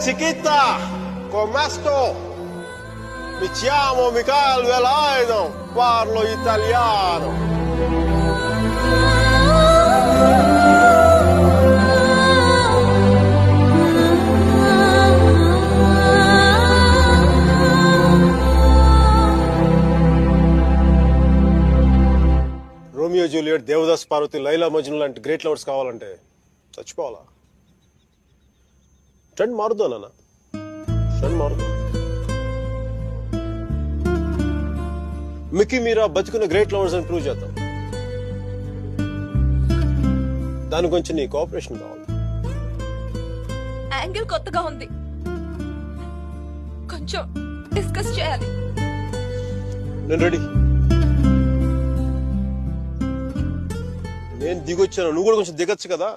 chiquita, come sto? Mi chiamo Michael Velaido, parlo italiano. Romeo Juliet, Devdas Parvati, Laila Majnu లాంటి great lovers కావాలంటే చచ్చిపోవాలా? Trend మారుద్దా నాన్న, trend మారుద్దా. Mickey మీరా బతుకున్న great lovers అని prove చేద్దాం. దాని గురించి నీ కోఆపరేషన్ కావాలి. యాంగిల్ కొత్తగా ఉంది, కొంచెం డిస్కస్ చేయాలి. నేను రెడీ. నేను దిగొచ్చాను, నువ్వు కూడా కొంచెం దిగొచ్చు కదా.